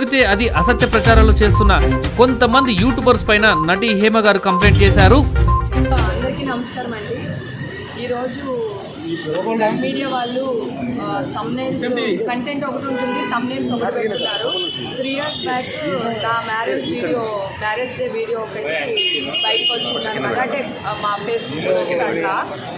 అయితే అది అసత్య ప్రచారాలు చేస్తున్న కొంతమంది యూట్యూబర్స్ పైన నటి హేమ గారు కంప్లైంట్ చేశారు. అందరికీ నమస్కారం అండి. ఈరోజు మీడియా వాళ్ళు థంబ్నెయిల్స్ కంటెంట్ ఒకటి ఉంటుంది, థంబ్నెయిల్స్ ఒకటి పెడుతున్నారు. 3 years బ్యాక్ నా మ్యారేజ్ డే వీడియో ఒకటి బయటకు వచ్చిందనమాట. అంటే మా ఫేస్బుక్ అట్లా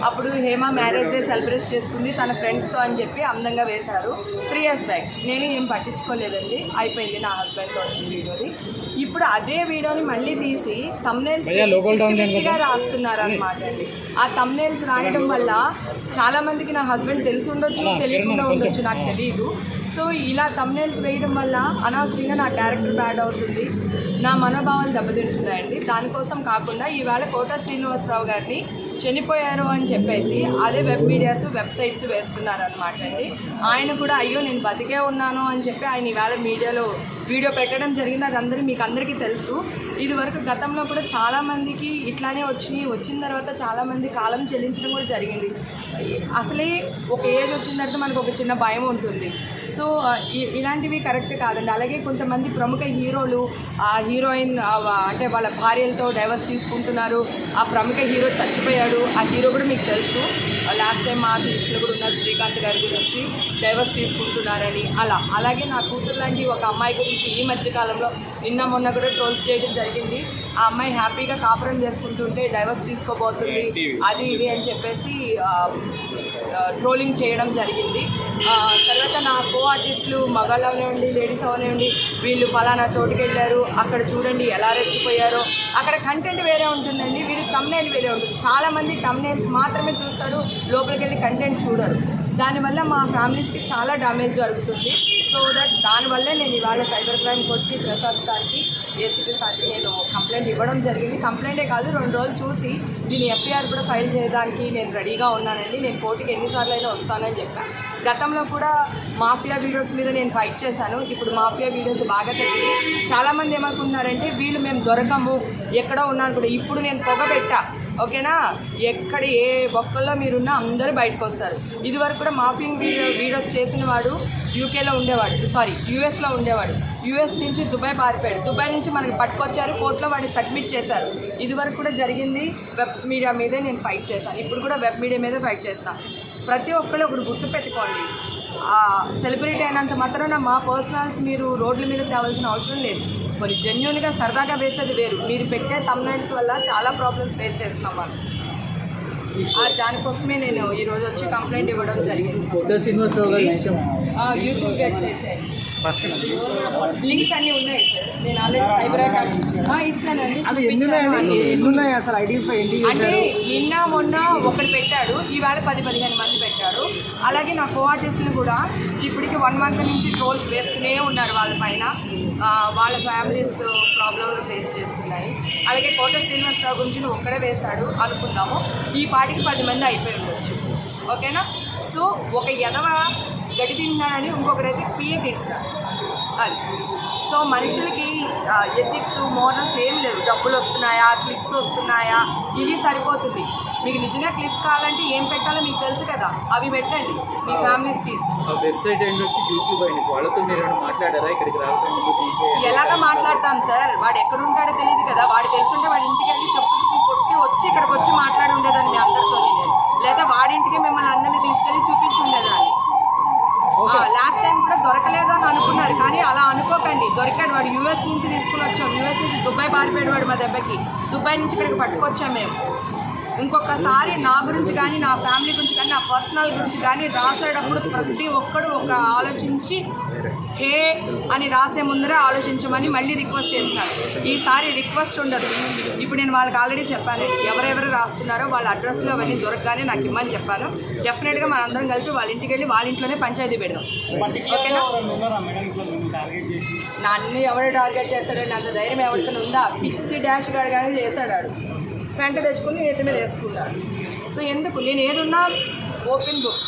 అప్పుడు హేమ మ్యారేజ్ డే సెలబ్రేట్ చేసుకుంది తన ఫ్రెండ్స్తో అని చెప్పి అందంగా వేశారు. 3 years బ్యాక్ నేను ఏం పట్టించుకోలేదండి, అయిపోయింది. నా హస్బెండ్తో వచ్చిన వీడియోది. ఇప్పుడు అదే వీడియోని మళ్ళీ తీసి థంబ్నెయిల్స్ పిచ్చిగా రాస్తున్నారు అనమాట అండి. ఆ థంబ్నెయిల్స్ రాయడం వల్ల చాలా మందికి నా హస్బెండ్ తెలిసి ఉండొచ్చు, తెలియకుండా ఉండొచ్చు, నాకు తెలియదు. సో ఇలా థంబ్నెయిల్స్ వేయడం వల్ల అనవసరంగా నా క్యారెక్టర్ బ్యాడ్ అవుతుంది, నా మనోభావాలు దెబ్బతింటున్నాయండి. దానికోసం కాకుండా ఈవేళ కోట శ్రీనివాసరావు గారిని చనిపోయారు అని చెప్పేసి అదే వెబ్ మీడియాస్ వెబ్సైట్స్ వేస్తున్నారనమాట అండి. ఆయన కూడా అయ్యో నేను బతికే ఉన్నాను అని చెప్పి ఆయన ఈవేళ మీడియాలో వీడియో పెట్టడం జరిగింది. అది మీకు అందరికీ తెలుసు. ఇది వరకు గతంలో కూడా చాలామందికి ఇట్లానే వచ్చిన తర్వాత చాలామంది కాలం చెల్లించడం కూడా జరిగింది. అసలే ఒక ఏజ్ వచ్చిన తర్వాత మనకు ఒక చిన్న భయం ఉంటుంది. సో ఇలాంటివి కరెక్ట్ కాదండి. అలాగే కొంతమంది ప్రముఖ హీరోలు ఆ హీరోయిన్ అంటే వాళ్ళ భార్యలతో డైవర్స్ తీసుకుంటున్నారు. ఆ ప్రముఖ హీరో చచ్చిపోయాడు, ఆ హీరో కూడా మీకు తెలుసు. లాస్ట్ టైం మా దృష్టిలో కూడా ఉన్నారు, శ్రీకాంత్ గారి గురించి డైవర్స్ తీసుకుంటున్నారని. అలాగే నా కూతురు లాంటి ఒక అమ్మాయి గురించి ఈ మధ్యకాలంలో నిన్న మొన్న కూడా ట్రోల్స్ చేయడం జరిగింది. ఆ అమ్మాయి హ్యాపీగా కాపురం చేసుకుంటుంటే డైవర్స్ తీసుకోబోతుంది అది ఇది అని చెప్పేసి ట్రోలింగ్ చేయడం జరిగింది. తర్వాత నా కో ఆర్టిస్టులు మగాళ్ళు అవనివ్వండి, లేడీస్ అవనివ్వండి, వీళ్ళు ఫలానా చోటుకి వెళ్ళారు, అక్కడ చూడండి ఎలా రెచ్చిపోయారో. అక్కడ కంటెంట్ వేరే ఉంటుందండి, వీళ్ళు థంబ్నెయిల్ వేరే ఉంటుంది. చాలామంది థంబ్నెయిల్స్ మాత్రమే చూస్తారు, లోపలికి వెళ్ళి కంటెంట్ చూడరు. దానివల్ల మా ఫ్యామిలీస్కి చాలా డ్యామేజ్ జరుగుతుంది. సో దానివల్లే నేను ఇవాళ సైబర్ క్రైమ్కి వచ్చి ప్రసాద్ సార్కి, ఏసీపీ సార్కి నేను కంప్లైంట్ ఇవ్వడం జరిగింది. కంప్లైంటే కాదు, 2 రోజులు చూసి దీని ఎఫ్ఐఆర్ కూడా ఫైల్ చేయడానికి నేను రెడీగా ఉన్నానండి. నేను కోర్టుకి ఎన్నిసార్లు అయినా వస్తానని చెప్పాను. గతంలో కూడా మాఫియా వీడియోస్ మీద నేను ఫైట్ చేశాను. ఇప్పుడు మాఫియా వీడియోస్ బాగా తగ్గి చాలామంది ఏమనుకుంటున్నారంటే వీళ్ళు మేము దొరకము, ఎక్కడో ఉన్నాను కూడా. ఇప్పుడు నేను పొగ పెట్టా, ఓకేనా? ఎక్కడ ఏ బొక్కల్లో మీరున్నా అందరూ బయటకు వస్తారు. ఇదివరకు కూడా మాఫింగ్ వీడియోస్ చేసిన వాడు యూఎస్లో ఉండేవాడు. యూఎస్ నుంచి దుబాయ్ పారిపోయాడు. దుబాయ్ నుంచి మనకి పట్టుకొచ్చారు, కోర్టులో వాడిని సబ్మిట్ చేశారు. ఇదివరకు కూడా జరిగింది వెబ్ మీడియా మీదే నేను ఫైట్ చేశాను. ఇప్పుడు కూడా వెబ్ మీడియా మీదే ఫైట్ చేస్తాను. ప్రతి ఒక్కళ్ళు ఒకటి గుర్తుపెట్టుకోండి, సెలబ్రిటీ అయినంత మాత్రాన మా పర్సనల్స్ మీరు రోడ్ల మీద తేవాల్సిన అవసరం లేదు. కొన్ని జెన్యూన్గా సరదాగా వేసేది వేరు. మీరు పెట్టే థంబ్నెయిల్స్ వల్ల చాలా ప్రాబ్లమ్స్ ఫేస్ చేస్తున్నాం వాళ్ళు. దానికోసమే నేను ఈరోజు వచ్చి కంప్లైంట్ ఇవ్వడం జరిగింది. యూట్యూబ్ వెబ్సైట్స్ లింక్స్ అన్నీ ఉన్నాయి సార్. నేను ఆల్రెడీ సైబర్ ఇచ్చానండి. అసలు ఐడెంటిఫై అంటే నిన్న మొన్న ఒకటి పెట్టాడు, ఈవేళ 10-15 మంది పెట్టారు. అలాగే నా కో ఆర్టిస్టులు కూడా ఇప్పటికి 1 month నుంచి ట్రోల్స్ వేస్తూనే ఉన్నారు వాళ్ళ పైన. వాళ్ళ ఫ్యామిలీస్ ప్రాబ్లమ్లు ఫేస్ చేస్తున్నాయి. అలాగే కోట శ్రీనివాసరావు గురించి ఒక్కడే వేశాడు అనుకుందాము, ఈ పాటికి 10 మంది అయిపోయి ఉండొచ్చు, ఓకేనా? సో ఒక ఎదవ గడి తింటున్నాడని ఇంకొకరైతే పియ్య తింటున్నాడు. అది సో మనుషులకి ఎథిక్స్ మోరల్స్ ఏం లేవు. డబ్బులు వస్తున్నాయా, క్లిక్స్ వస్తున్నాయా, ఇవి సరిపోతుంది. మీకు నిజంగా క్లిక్స్ కావాలంటే ఏం పెట్టాలో మీకు తెలుసు కదా, అవి పెట్టండి మీ ఫ్యామిలీస్ తీసి. ఎలాగ మాట్లాడతాం సార్? వాడు ఎక్కడ ఉంటాడో తెలియదు కదా. వాడు తెలుసుంటే వాడి ఇంటికి వెళ్ళి చెప్పు కొట్టి వచ్చి ఇక్కడికి వచ్చి మాట్లాడి ఉండేదాన్ని మీ అందరితో నేను, లేదా వాడింటికి మిమ్మల్ని అందరినీ తీసుకెళ్ళి చూపించి ఉండేదాన్ని. లాస్ట్ టైం కూడా దొరకలేదు అని అనుకున్నారు, కానీ అలా అనుకోకండి. దొరికాడు. వాడు యూఎస్ నుంచి తీసుకుని వచ్చాం. యూఎస్ నుంచి దుబాయ్ పారిపోయాడు వాడు మా దెబ్బకి. దుబాయ్ నుంచి ఇక్కడికి పట్టుకొచ్చాం మేము. ఇంకొకసారి నా గురించి కానీ, నా ఫ్యామిలీ గురించి కానీ, నా పర్సనల్ గురించి కానీ రాసేటప్పుడు ప్రతి ఒక్కడు ఒక ఆలోచించి హే అని రాసే ముందరే ఆలోచించమని మళ్ళీ రిక్వెస్ట్ చేస్తున్నారు. ఈసారి రిక్వెస్ట్ ఉండదు. ఇప్పుడు నేను వాళ్ళకి ఆల్రెడీ చెప్పాను, ఎవరెవరు రాస్తున్నారో వాళ్ళ అడ్రస్లో అవన్నీ దొరకగానే నాకు ఇమ్మని చెప్పాను. డెఫినెట్గా మనందరం కలిసి వాళ్ళ ఇంటికి వెళ్ళి వాళ్ళ ఇంట్లోనే పంచాయతీ పెడదాం, ఓకేనా? నన్ను ఎవరు టార్గెట్ చేస్తాడండి? అంత ధైర్యం ఎవరికైనా ఉందా? పిచ్చి డాష్ గాడు కానీ చేశాడు. వెంట తెచ్చుకుని నేతి మీద వేసుకుంటాడు. సో ఎందుకు? నేను ఏదున్నా ఓపెన్ బుక్,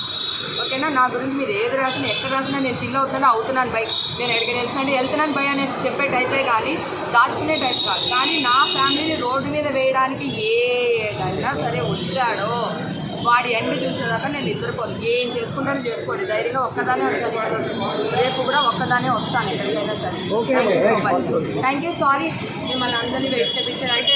ఓకేనా? నా గురించి మీరు ఏది రాసినా ఎక్కడ రాసినా నేను చిల్ అవుతున్నాను బై. నేను ఎక్కడికైనా వెళ్తున్నాను బై అని చెప్పే టైపే కానీ దాచుకునే టైప్ కాదు. కానీ నా ఫ్యామిలీని రోడ్డు మీద వేయడానికి ఏదైనా సరే వచ్చాడో వాడి ఎండ్ చూసేదాకా నేను నిద్రపోను. ఏం చేసుకుంటాను చేసుకోండి, ధైర్యంగా ఒక్కదానే వచ్చాను. రేపు కూడా ఒక్కదానే వస్తాను ఎక్కడికైనా సరే. Thank you so much. Thank you. Sorry మిమ్మల్ని అందరినీ వెయిట్ చేయించాను. అంటే